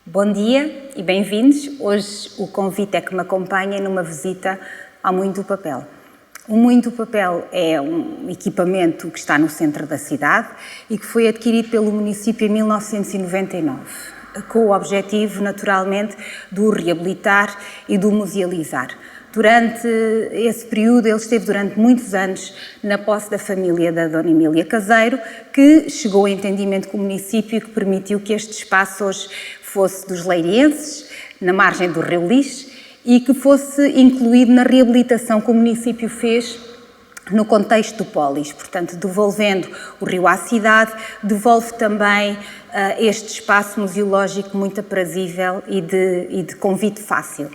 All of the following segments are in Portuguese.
Bom dia e bem-vindos. Hoje o convite é que me acompanhem numa visita ao Moinho do Papel. O Moinho do Papel é um equipamento que está no centro da cidade e que foi adquirido pelo município em 1999, com o objetivo, naturalmente, de o reabilitar e de o musealizar. Durante esse período, ele esteve durante muitos anos na posse da família da Dona Emília Caseiro, que chegou a entendimento com o município e que permitiu que este espaço hoje fosse dos leirienses, na margem do Rio Lis, e que fosse incluído na reabilitação que o município fez no contexto do Polis. Portanto, devolvendo o rio à cidade, devolve também este espaço museológico muito aprazível e de convite fácil.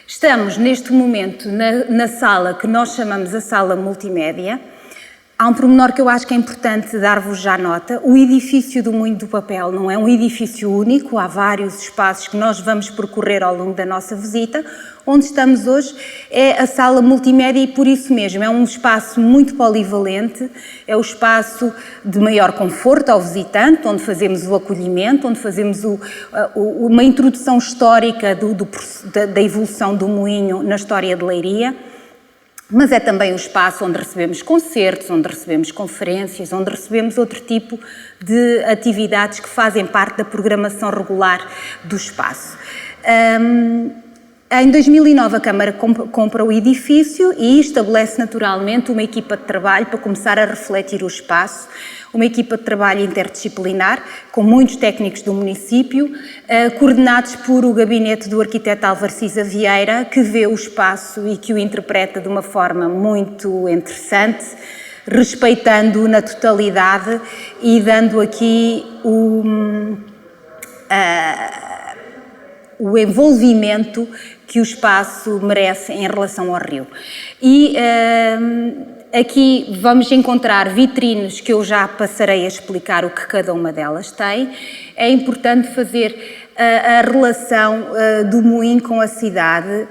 Estamos, neste momento, na sala que nós chamamos a sala multimédia. Há um pormenor que eu acho que é importante dar-vos já nota. O edifício do Moinho do Papel não é um edifício único, há vários espaços que nós vamos percorrer ao longo da nossa visita. Onde estamos hoje é a sala multimédia e por isso mesmo é um espaço muito polivalente, é o espaço de maior conforto ao visitante, onde fazemos o acolhimento, onde fazemos uma introdução histórica da evolução do moinho na história de Leiria. Mas é também um espaço onde recebemos concertos, onde recebemos conferências, onde recebemos outro tipo de atividades que fazem parte da programação regular do espaço. Em 2009 a Câmara compra o edifício e estabelece naturalmente uma equipa de trabalho para começar a refletir o espaço, uma equipa de trabalho interdisciplinar, com muitos técnicos do município, coordenados por o gabinete do arquiteto Álvaro Cisa Vieira, que vê o espaço e que o interpreta de uma forma muito interessante, respeitando-o na totalidade e dando aqui o envolvimento que o espaço merece em relação ao rio. E aqui vamos encontrar vitrines que eu já passarei a explicar o que cada uma delas tem. É importante fazer a relação do moinho com a cidade.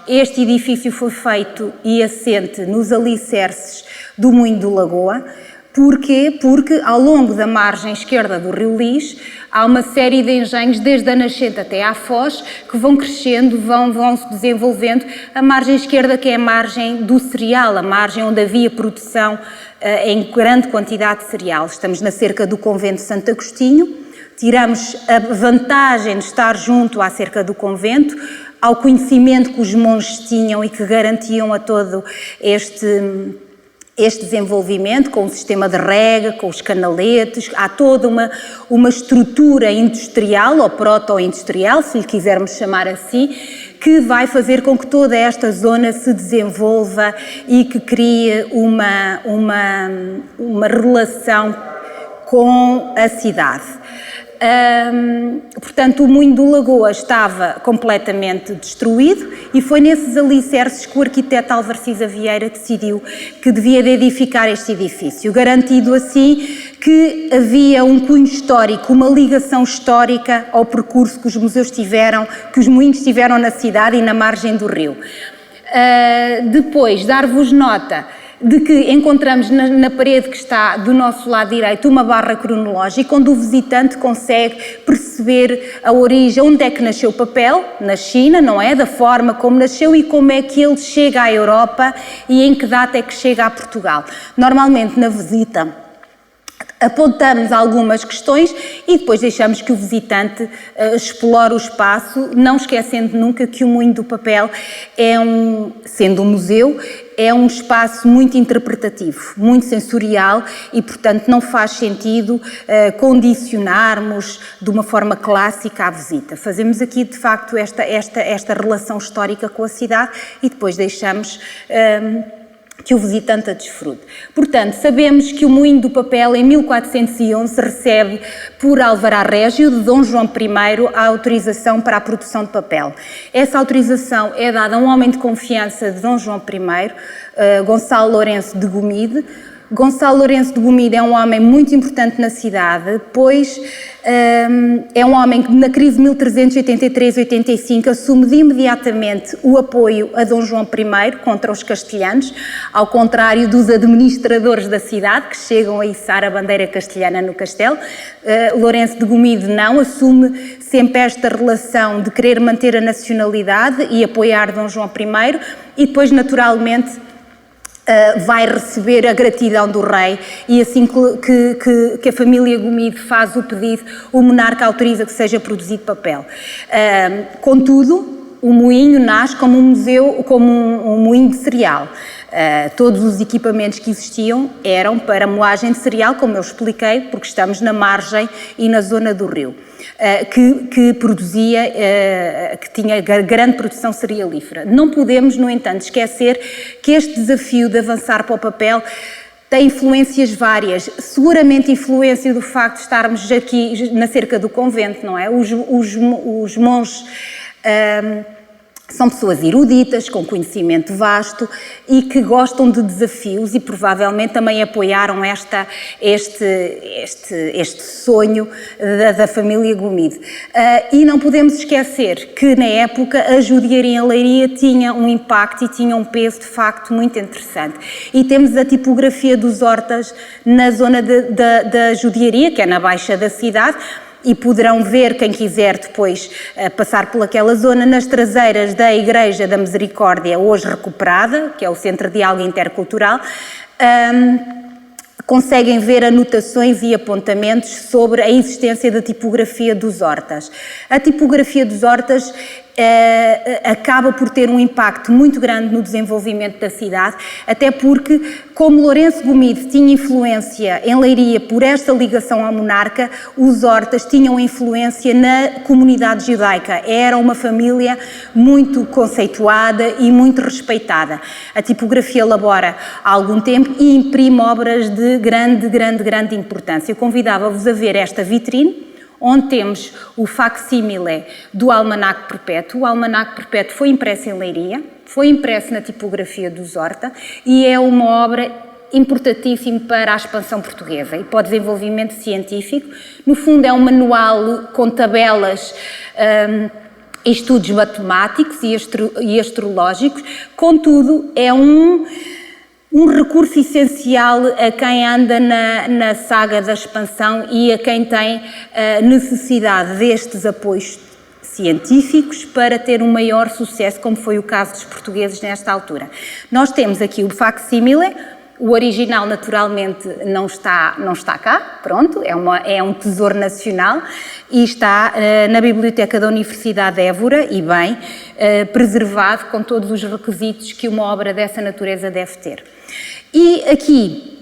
Este edifício foi feito e assente nos alicerces do Moinho do Lagoa. Porquê? Porque ao longo da margem esquerda do Rio Lis há uma série de engenhos, desde a nascente até à foz, que vão crescendo, vão se desenvolvendo. A margem esquerda, que é a margem do cereal, a margem onde havia produção em grande quantidade de cereal. Estamos na cerca do convento de Santo Agostinho, tiramos a vantagem de estar junto à cerca do convento, ao conhecimento que os monges tinham e que garantiam a todo este desenvolvimento, com o sistema de rega, com os canaletes. Há toda uma estrutura industrial, ou proto-industrial, se lhe quisermos chamar assim, que vai fazer com que toda esta zona se desenvolva e que crie uma relação com a cidade. Portanto, o Moinho do Lagoa estava completamente destruído e foi nesses alicerces que o arquiteto Álvaro Cisa Vieira decidiu que devia de edificar este edifício, garantido assim que havia um cunho histórico, uma ligação histórica ao percurso que os museus tiveram, que os moinhos tiveram na cidade e na margem do rio. Depois, dar-vos nota de que encontramos na parede que está do nosso lado direito uma barra cronológica onde o visitante consegue perceber a origem, onde é que nasceu o papel, na China, não é? Da forma como nasceu e como é que ele chega à Europa e em que data é que chega a Portugal. Normalmente na visita apontamos algumas questões e depois deixamos que o visitante explore o espaço, não esquecendo nunca que o Moinho do Papel sendo um museu, é um espaço muito interpretativo, muito sensorial e, portanto, não faz sentido condicionarmos de uma forma clássica a visita. Fazemos aqui, de facto, esta relação histórica com a cidade e depois deixamos que o visitante a desfrute. Portanto, sabemos que o Moinho do Papel, em 1411, recebe por alvará régio de Dom João I a autorização para a produção de papel. Essa autorização é dada a um homem de confiança de Dom João I, Gonçalo Lourenço de Gomide. Gonçalo Lourenço de Gomide é um homem muito importante na cidade, pois é um homem que na crise de 1383-85 assume de imediatamente o apoio a Dom João I contra os castelhanos, ao contrário dos administradores da cidade, que chegam a içar a bandeira castelhana no castelo. Lourenço de Gomide não, assume sempre esta relação de querer manter a nacionalidade e apoiar Dom João I, e depois, naturalmente, vai receber a gratidão do rei, e assim que a família Gomide faz o pedido, o monarca autoriza que seja produzido papel. Contudo, o moinho nasce como um museu, como um moinho de cereal. Todos os equipamentos que existiam eram para moagem de cereal, como eu expliquei, porque estamos na margem e na zona do rio, que produzia, que tinha grande produção cerealífera. Não podemos, no entanto, esquecer que este desafio de avançar para o papel tem influências várias, seguramente influência do facto de estarmos aqui na cerca do convento, não é? Os monges são pessoas eruditas, com conhecimento vasto e que gostam de desafios, e provavelmente também apoiaram este sonho da família Gomide. E não podemos esquecer que na época a judiaria em Leiria tinha um impacto e tinha um peso de facto muito interessante. E temos a tipografia dos Hortas na zona da judiaria, que é na baixa da cidade, e poderão ver, quem quiser depois passar por aquela zona, nas traseiras da Igreja da Misericórdia, hoje recuperada, que é o Centro de Diálogo Intercultural, conseguem ver anotações e apontamentos sobre a existência da tipografia dos Hortas. A tipografia dos Hortas acaba por ter um impacto muito grande no desenvolvimento da cidade, até porque, como Lourenço Gomide tinha influência em Leiria por esta ligação ao monarca, os Hortas tinham influência na comunidade judaica. Era uma família muito conceituada e muito respeitada. A tipografia elabora há algum tempo e imprime obras de grande importância. Eu convidava-vos a ver esta vitrine, onde temos o facsímile do Almanaque Perpétuo. O Almanaque Perpétuo foi impresso em Leiria, foi impresso na tipografia dos Horta e é uma obra importantíssima para a expansão portuguesa e para o desenvolvimento científico. No fundo é um manual com tabelas, estudos matemáticos e astrológicos, contudo é um recurso essencial a quem anda na saga da expansão e a quem tem necessidade destes apoios científicos para ter um maior sucesso, como foi o caso dos portugueses nesta altura. Nós temos aqui o facsímile, o original naturalmente não está cá, pronto, é um tesouro nacional e está na Biblioteca da Universidade de Évora e bem preservado com todos os requisitos que uma obra dessa natureza deve ter. E aqui,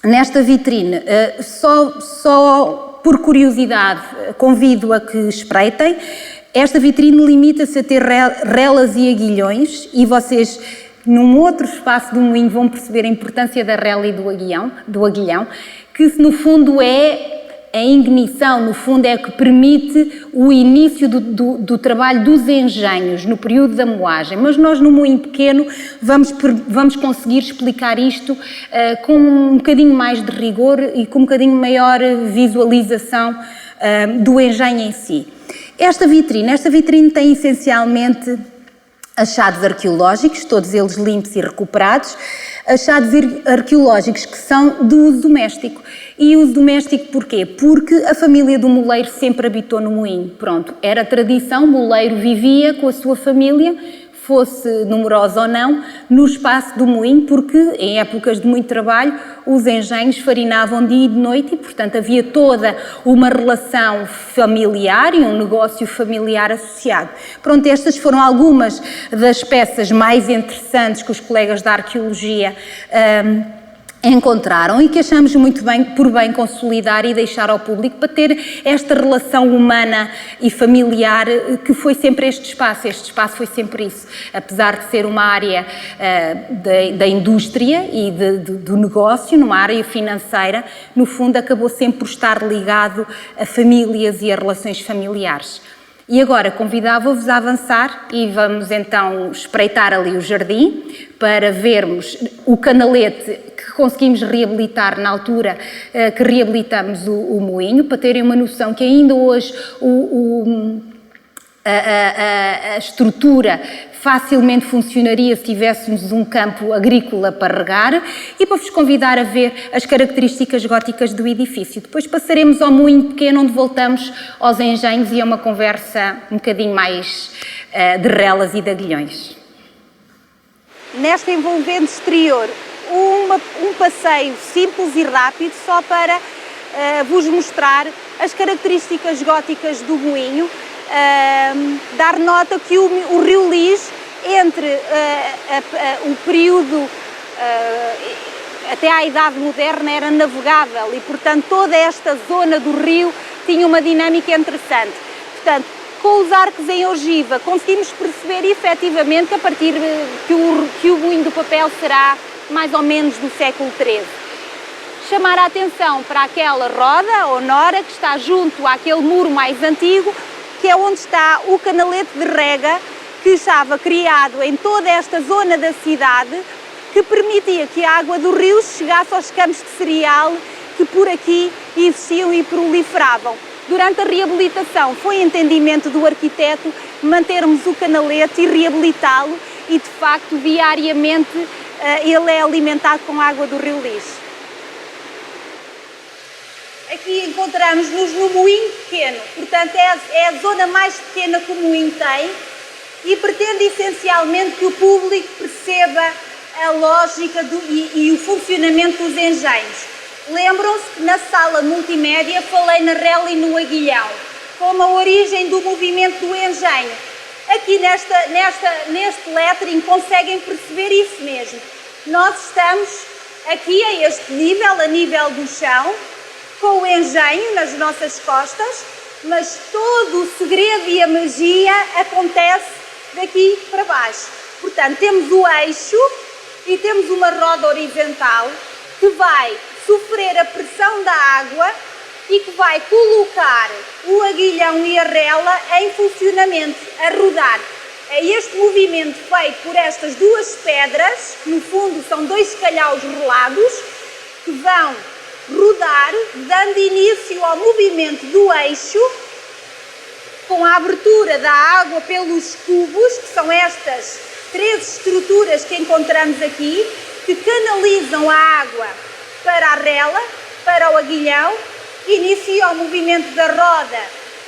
nesta vitrine, só por curiosidade, convido a que espreitem. Esta vitrine limita-se a ter relas e aguilhões, e vocês, num outro espaço do moinho, vão perceber a importância da rela e do aguilhão, que no fundo é a ignição, no fundo é o que permite o início do trabalho dos engenhos no período da moagem, mas nós no moinho pequeno vamos conseguir explicar isto com um bocadinho mais de rigor e com um bocadinho maior visualização do engenho em si. Esta vitrine tem essencialmente achados arqueológicos, todos eles limpos e recuperados, achados arqueológicos que são de uso doméstico. E uso doméstico porquê? Porque a família do moleiro sempre habitou no moinho. Pronto, era tradição, o moleiro vivia com a sua família, fosse numerosa ou não, no espaço do moinho, porque em épocas de muito trabalho os engenhos farinavam dia e de noite e, portanto, havia toda uma relação familiar e um negócio familiar associado. Pronto, estas foram algumas das peças mais interessantes que os colegas da arqueologia encontraram e que achamos muito bem, por bem consolidar e deixar ao público para ter esta relação humana e familiar que foi sempre este espaço foi sempre isso, apesar de ser uma área da indústria e do negócio, numa área financeira, no fundo acabou sempre por estar ligado a famílias e a relações familiares. E agora convidava-vos a avançar e vamos então espreitar ali o jardim para vermos o canalete que conseguimos reabilitar na altura que reabilitamos o moinho, para terem uma noção que ainda hoje a estrutura facilmente funcionaria se tivéssemos um campo agrícola para regar, e para vos convidar a ver as características góticas do edifício. Depois passaremos ao moinho pequeno, onde voltamos aos engenhos e a uma conversa um bocadinho mais de relas e de aguilhões. Nesta envolvente exterior, um passeio simples e rápido só para vos mostrar as características góticas do moinho. Dar nota que o rio Lis, entre o período até à Idade Moderna, era navegável e, portanto, toda esta zona do rio tinha uma dinâmica interessante. Portanto, com os arcos em ogiva, conseguimos perceber efetivamente que a partir que o moinho do papel será mais ou menos do século XIII. Chamar a atenção para aquela roda ou nora que está junto àquele muro mais antigo, que é onde está o canalete de rega, que estava criado em toda esta zona da cidade, que permitia que a água do rio chegasse aos campos de cereal que por aqui existiam e proliferavam. Durante a reabilitação foi entendimento do arquiteto mantermos o canalete e reabilitá-lo, e de facto diariamente ele é alimentado com a água do rio Lis. Aqui encontramos-nos no moinho pequeno, portanto é a zona mais pequena que o moinho tem e pretende essencialmente que o público perceba a lógica e o funcionamento dos engenhos. Lembram-se que na sala multimédia falei na rela e no aguilhão, como a origem do movimento do engenho. Aqui neste lettering conseguem perceber isso mesmo. Nós estamos aqui a este nível, a nível do chão, com o engenho nas nossas costas, mas todo o segredo e a magia acontece daqui para baixo. Portanto, temos o eixo e temos uma roda horizontal que vai sofrer a pressão da água e que vai colocar o aguilhão e a rela em funcionamento, a rodar. É este movimento feito por estas duas pedras, que no fundo são dois calhaus rolados, que vão rodar, dando início ao movimento do eixo, com a abertura da água pelos cubos, que são estas três estruturas que encontramos aqui, que canalizam a água para a rela, para o aguilhão, inicia o movimento da roda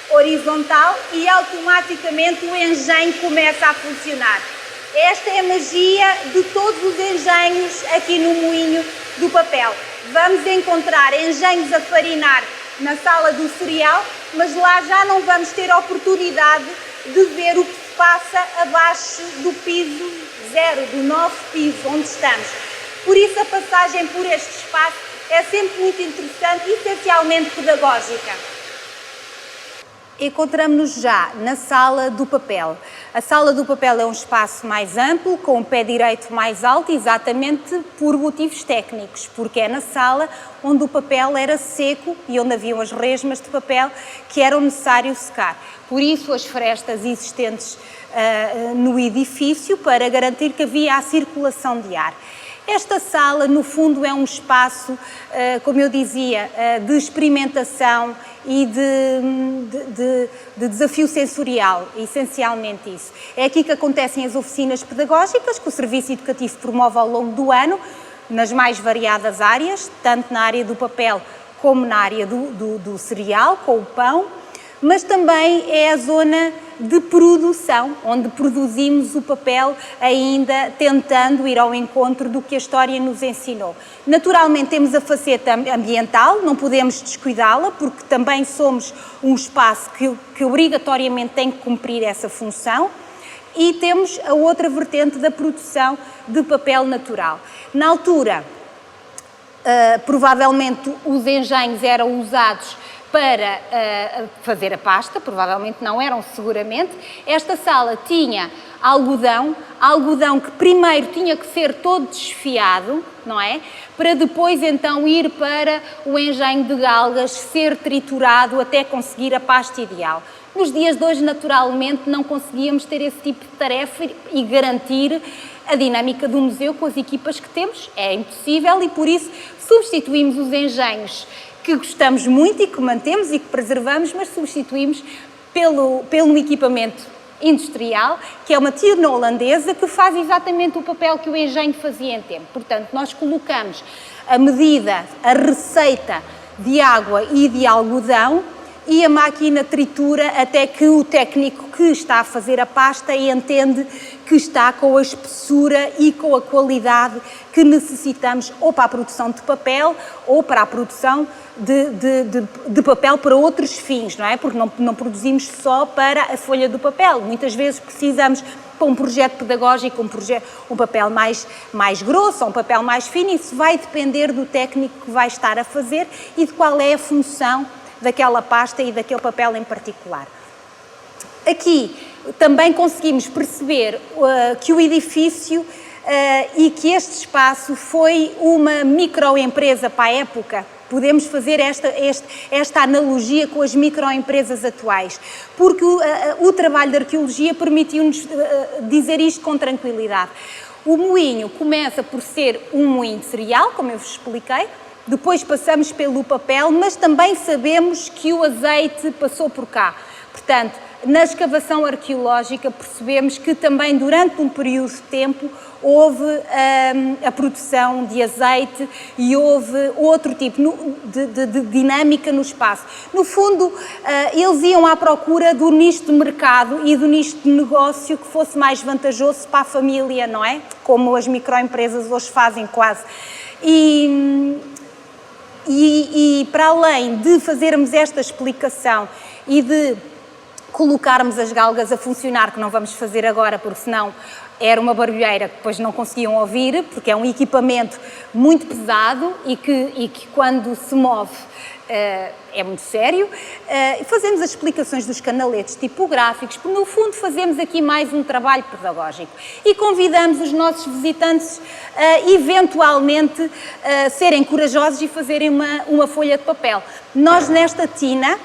horizontal e automaticamente o engenho começa a funcionar. Esta é a magia de todos os engenhos aqui no moinho do papel. Vamos encontrar engenhos a farinar na sala do cereal, mas lá já não vamos ter a oportunidade de ver o que se passa abaixo do piso zero, do nosso piso, onde estamos. Por isso a passagem por este espaço é sempre muito interessante e essencialmente pedagógica. Encontramos-nos já na sala do papel. A sala do papel é um espaço mais amplo, com o pé direito mais alto, exatamente por motivos técnicos, porque é na sala onde o papel era seco e onde haviam as resmas de papel que eram necessário secar. Por isso as frestas existentes no edifício, para garantir que havia a circulação de ar. Esta sala, no fundo, é um espaço, como eu dizia, de experimentação e de desafio sensorial, essencialmente isso. É aqui que acontecem as oficinas pedagógicas que o Serviço Educativo promove ao longo do ano, nas mais variadas áreas, tanto na área do papel como na área do cereal, com o pão, mas também é a zona de produção, onde produzimos o papel ainda tentando ir ao encontro do que a história nos ensinou. Naturalmente temos a faceta ambiental, não podemos descuidá-la, porque também somos um espaço que obrigatoriamente tem que cumprir essa função, e temos a outra vertente da produção de papel natural. Na altura, provavelmente os engenhos eram usados para fazer a pasta, provavelmente não eram, seguramente. Esta sala tinha algodão que primeiro tinha que ser todo desfiado, não é? Para depois então ir para o engenho de galgas, ser triturado até conseguir a pasta ideal. Nos dias de hoje, naturalmente, não conseguíamos ter esse tipo de tarefa e garantir a dinâmica do museu com as equipas que temos. É impossível e, por isso, substituímos os engenhos que gostamos muito e que mantemos e que preservamos, mas substituímos pelo equipamento industrial, que é uma tina holandesa que faz exatamente o papel que o engenho fazia em tempo. Portanto, nós colocamos a medida, a receita de água e de algodão e a máquina tritura até que o técnico que está a fazer a pasta entende que está com a espessura e com a qualidade que necessitamos ou para a produção de papel ou para a produção de papel para outros fins, não é? Porque não produzimos só para a folha do papel. Muitas vezes precisamos para um projeto pedagógico, um papel mais grosso, ou um papel mais fino. Isso vai depender do técnico que vai estar a fazer e de qual é a função daquela pasta e daquele papel em particular. Aqui também conseguimos perceber que o edifício e que este espaço foi uma microempresa para a época. Podemos fazer esta analogia com as microempresas atuais, porque o trabalho de arqueologia permitiu-nos dizer isto com tranquilidade. O moinho começa por ser um moinho de cereal, como eu vos expliquei, depois passamos pelo papel, mas também sabemos que o azeite passou por cá. Portanto, na escavação arqueológica percebemos que também durante um período de tempo houve a produção de azeite e houve outro tipo de dinâmica no espaço. No fundo, eles iam à procura do nicho de mercado e do nicho de negócio que fosse mais vantajoso para a família, não é? Como as microempresas hoje fazem quase. E para além de fazermos esta explicação e de colocarmos as galgas a funcionar, que não vamos fazer agora, porque senão era uma barulheira que depois não conseguiam ouvir, porque é um equipamento muito pesado e que quando se move é muito sério. Fazemos as explicações dos canaletes tipográficos, porque no fundo fazemos aqui mais um trabalho pedagógico e convidamos os nossos visitantes a eventualmente serem corajosos e fazerem uma folha de papel. Nós nesta tina,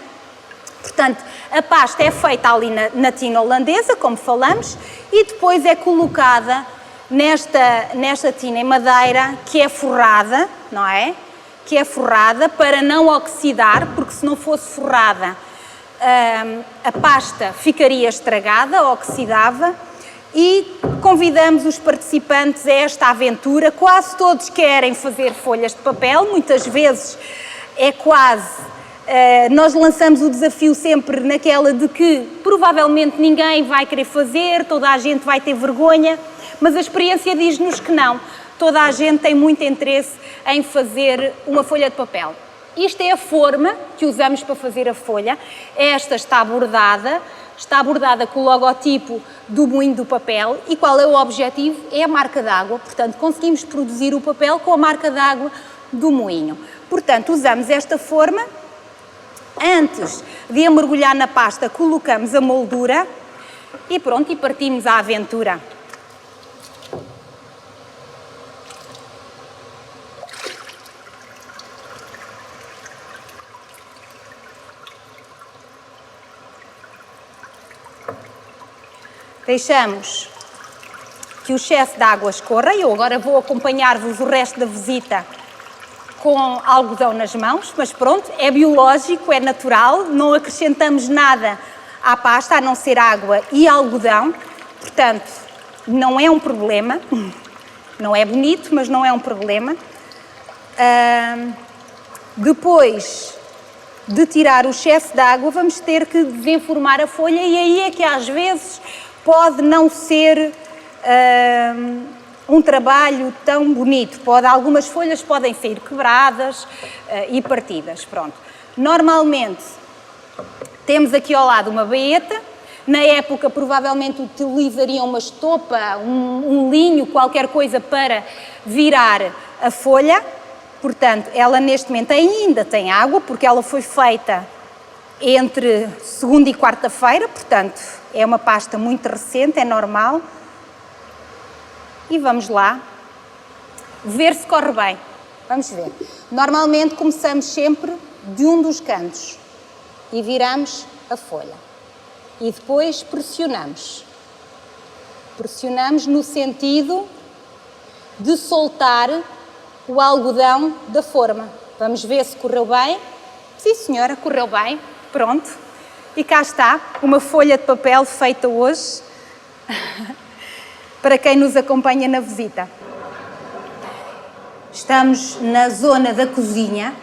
portanto, a pasta é feita ali na tina holandesa, como falamos, e depois é colocada nesta tina em madeira que é forrada, não é? Que é forrada para não oxidar, porque se não fosse forrada a pasta ficaria estragada, oxidava, e convidamos os participantes a esta aventura. Quase todos querem fazer folhas de papel, muitas vezes é quase... nós lançamos o desafio sempre naquela de que provavelmente ninguém vai querer fazer, toda a gente vai ter vergonha, mas a experiência diz-nos que não. Toda a gente tem muito interesse em fazer uma folha de papel. Isto é a forma que usamos para fazer a folha. Esta está bordada com o logotipo do moinho do papel. E qual é o objetivo? É a marca d'água. Portanto, conseguimos produzir o papel com a marca d'água do moinho. Portanto, usamos esta forma. Antes de a mergulhar na pasta, colocamos a moldura e pronto, e partimos à aventura. Deixamos que o excesso de água escorra. Eu agora vou acompanhar-vos o resto da visita com algodão nas mãos, mas pronto, é biológico, é natural, não acrescentamos nada à pasta, a não ser água e algodão, portanto, não é um problema, não é bonito, mas não é um problema. Depois de tirar o excesso de água, vamos ter que desenformar a folha e aí é que às vezes pode não ser um trabalho tão bonito. Algumas folhas podem sair quebradas e partidas. Pronto. Normalmente temos aqui ao lado uma baeta. Na época provavelmente utilizariam uma estopa, um linho, qualquer coisa para virar a folha. Portanto, ela neste momento ainda tem água, porque ela foi feita entre segunda e quarta-feira, portanto, é uma pasta muito recente, é normal. E vamos lá ver se corre bem. Vamos ver. Normalmente começamos sempre de um dos cantos e viramos a folha. E depois pressionamos. Pressionamos no sentido de soltar o algodão da forma. Vamos ver se correu bem. Sim, senhora, correu bem. Pronto. E cá está, uma folha de papel feita hoje para quem nos acompanha na visita. Estamos na zona da cozinha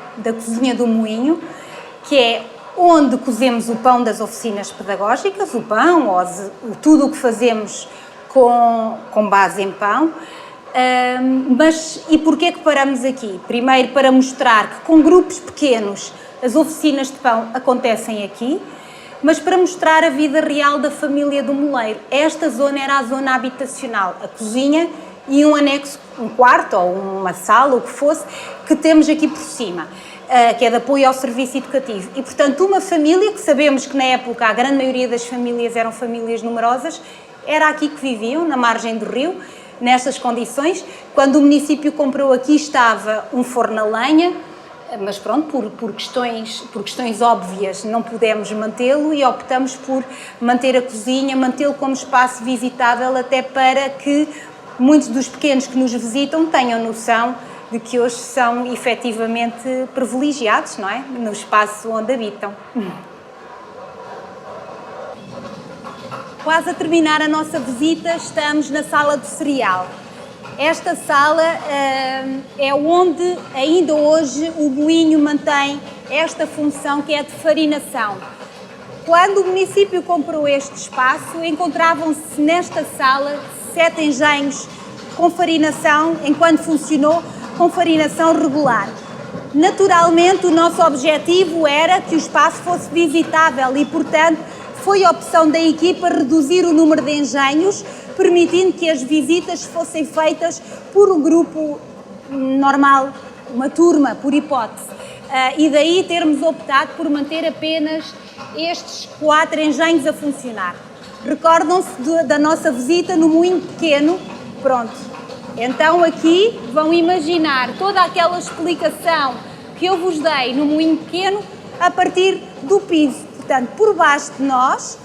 do moinho, que é onde cozemos o pão das oficinas pedagógicas, o pão, ou tudo o que fazemos com base em pão. E porquê que paramos aqui? Primeiro, para mostrar que com grupos pequenos as oficinas de pão acontecem aqui, mas para mostrar a vida real da família do moleiro. Esta zona era a zona habitacional, a cozinha e um anexo, um quarto ou uma sala, o que fosse, que temos aqui por cima, que é de apoio ao serviço educativo. E, portanto, uma família, que sabemos que na época a grande maioria das famílias eram famílias numerosas, era aqui que viviam, na margem do rio, nestas condições. Quando o município comprou aqui estava um forno a lenha, mas pronto, por questões óbvias não pudemos mantê-lo e optamos por manter a cozinha, mantê-lo como espaço visitável, até para que muitos dos pequenos que nos visitam tenham noção de que hoje são efetivamente privilegiados, não é? No espaço onde habitam. Quase a terminar a nossa visita, estamos na sala do cereal. Esta sala é onde ainda hoje o moinho mantém esta função, que é de farinação. Quando o município comprou este espaço, encontravam-se nesta sala 7 engenhos com farinação, enquanto funcionou com farinação regular. Naturalmente, o nosso objetivo era que o espaço fosse visitável e, portanto, foi a opção da equipa reduzir o número de engenhos, permitindo que as visitas fossem feitas por um grupo normal, uma turma, por hipótese. E daí termos optado por manter apenas estes 4 engenhos a funcionar. Recordam-se da nossa visita no moinho pequeno? Pronto. Então aqui vão imaginar toda aquela explicação que eu vos dei no moinho pequeno a partir do piso. Portanto, por baixo de nós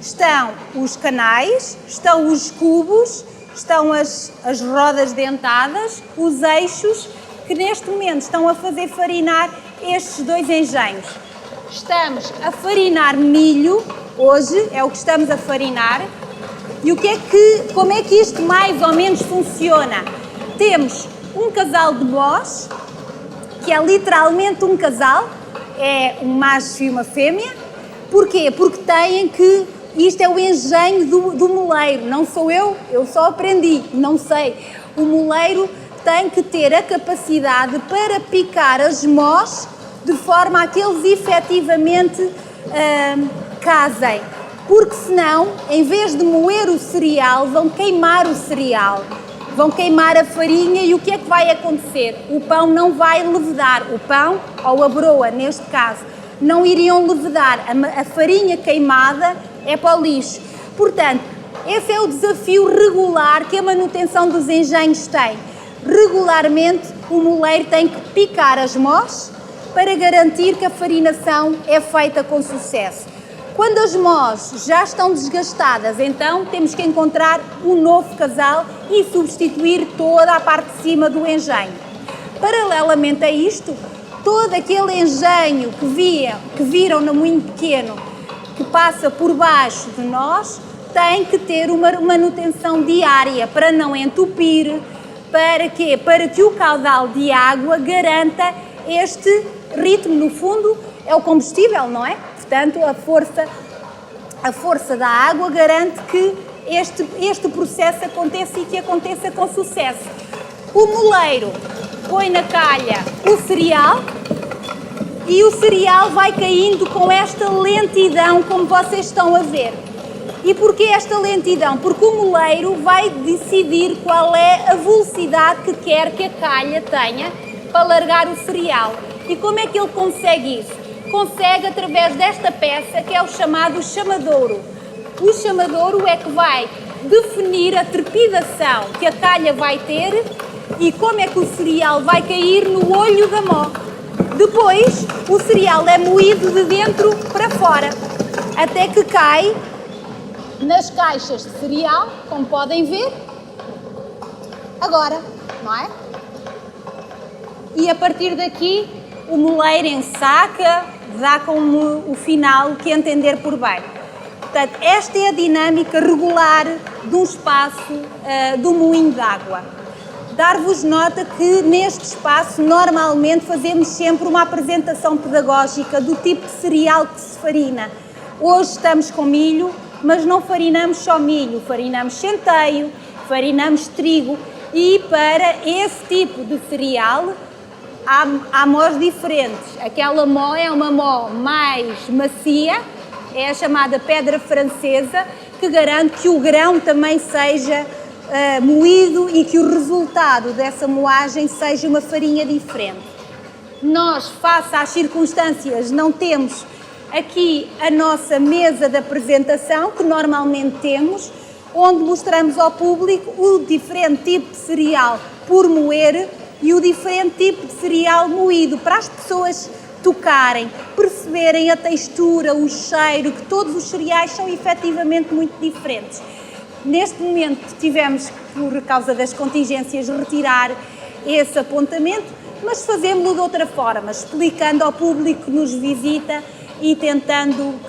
estão os canais, estão os cubos, estão as rodas dentadas, os eixos, que neste momento estão a fazer farinar estes 2 engenhos. Estamos a farinar milho, hoje é o que estamos a farinar. E como é que isto mais ou menos funciona? Temos um casal de mós, que é literalmente um casal, é um macho e uma fêmea. Porquê? Porque isto é o engenho do moleiro, não sou eu só aprendi, não sei. O moleiro tem que ter a capacidade para picar as mós de forma a que eles efetivamente casem. Porque senão, em vez de moer o cereal, vão queimar o cereal, vão queimar a farinha e o que é que vai acontecer? O pão não vai levedar, o pão ou a broa, neste caso, não iriam levedar, a farinha queimada é para o lixo. Portanto, esse é o desafio regular que a manutenção dos engenhos tem. Regularmente, o moleiro tem que picar as mós para garantir que a farinação é feita com sucesso. Quando as mós já estão desgastadas, então temos que encontrar um novo casal e substituir toda a parte de cima do engenho. Paralelamente a isto, todo aquele engenho que viram no moinho pequeno, que passa por baixo de nós, tem que ter uma manutenção diária para não entupir. Para quê? Para que o caudal de água garanta este ritmo. No fundo, é o combustível, não é? Portanto, a força da água garante que este processo aconteça e que aconteça com sucesso. O moleiro põe na calha o cereal e o cereal vai caindo com esta lentidão, como vocês estão a ver. E porquê esta lentidão? Porque o moleiro vai decidir qual é a velocidade que quer que a calha tenha para largar o cereal. E como é que ele consegue isso? Consegue através desta peça que é o chamado chamadouro. O chamadouro é que vai definir a trepidação que a calha vai ter e como é que o cereal vai cair no olho da mó. Depois, o cereal é moído de dentro para fora, até que cai nas caixas de cereal, como podem ver, agora, não é? E a partir daqui, o moleiro ensaca, dá como o final que entender por bem. Portanto, esta é a dinâmica regular de um espaço do moinho de água. Dar-vos nota que neste espaço normalmente fazemos sempre uma apresentação pedagógica do tipo de cereal que se farina. Hoje estamos com milho, mas não farinamos só milho, farinamos centeio, farinamos trigo e para esse tipo de cereal há mós diferentes. Aquela mó é uma mó mais macia, é a chamada pedra francesa, que garante que o grão também seja moído e que o resultado dessa moagem seja uma farinha diferente. Nós, face às circunstâncias, não temos aqui a nossa mesa de apresentação, que normalmente temos, onde mostramos ao público o diferente tipo de cereal por moer e o diferente tipo de cereal moído, para as pessoas tocarem, perceberem a textura, o cheiro, que todos os cereais são efetivamente muito diferentes. Neste momento tivemos, por causa das contingências, retirar esse apontamento, mas fazemos-lo de outra forma, explicando ao público que nos visita e tentando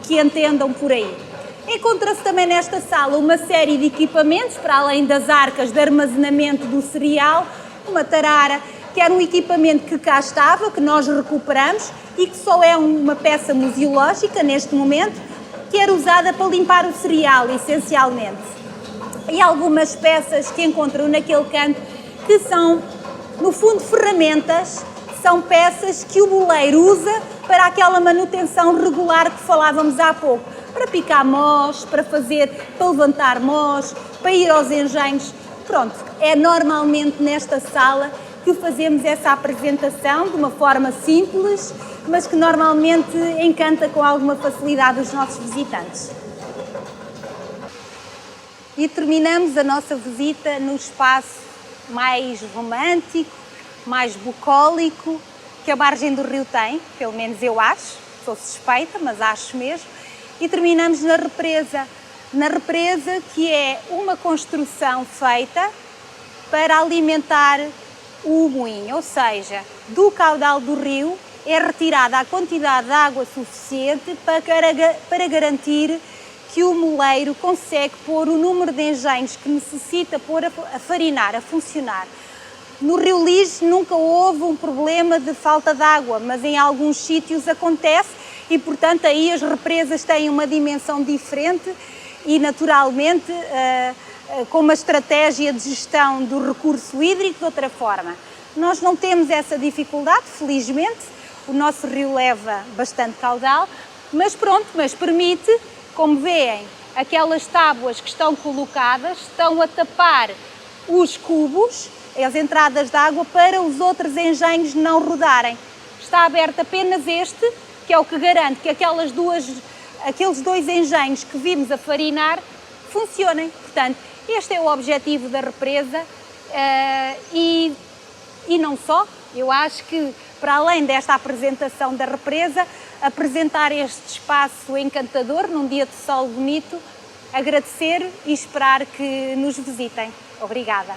que entendam por aí. Encontra-se também nesta sala uma série de equipamentos, para além das arcas de armazenamento do cereal, uma tarara, que era um equipamento que cá estava, que nós recuperamos e que só é uma peça museológica neste momento, que era usada para limpar o cereal, essencialmente. E algumas peças que encontram naquele canto, que são, no fundo, ferramentas, são peças que o boleiro usa para aquela manutenção regular que falávamos há pouco, para picar mós, para levantar mós, para ir aos engenhos. Pronto, é normalmente nesta sala que fazemos essa apresentação de uma forma simples, mas que normalmente encanta com alguma facilidade os nossos visitantes. E terminamos a nossa visita no espaço mais romântico, mais bucólico que a margem do rio tem, pelo menos eu acho, sou suspeita, mas acho mesmo, e terminamos na represa que é uma construção feita para alimentar o moinho, ou seja, do caudal do rio é retirada a quantidade de água suficiente para garantir que o moleiro consegue pôr o número de engenhos que necessita pôr a farinar, a funcionar. No Rio Lige nunca houve um problema de falta de água, mas em alguns sítios acontece e, portanto, aí as represas têm uma dimensão diferente e, naturalmente, com uma estratégia de gestão do recurso hídrico de outra forma. Nós não temos essa dificuldade, felizmente, o nosso rio leva bastante caudal, mas pronto, mas permite, como veem, aquelas tábuas que estão colocadas estão a tapar os cubos, as entradas de água, para os outros engenhos não rodarem. Está aberto apenas este, que é o que garante que aqueles dois engenhos que vimos a farinar funcionem. Portanto, este é o objetivo da represa e não só. Eu acho que, para além desta apresentação da represa, apresentar este espaço encantador num dia de sol bonito, agradecer e esperar que nos visitem. Obrigada.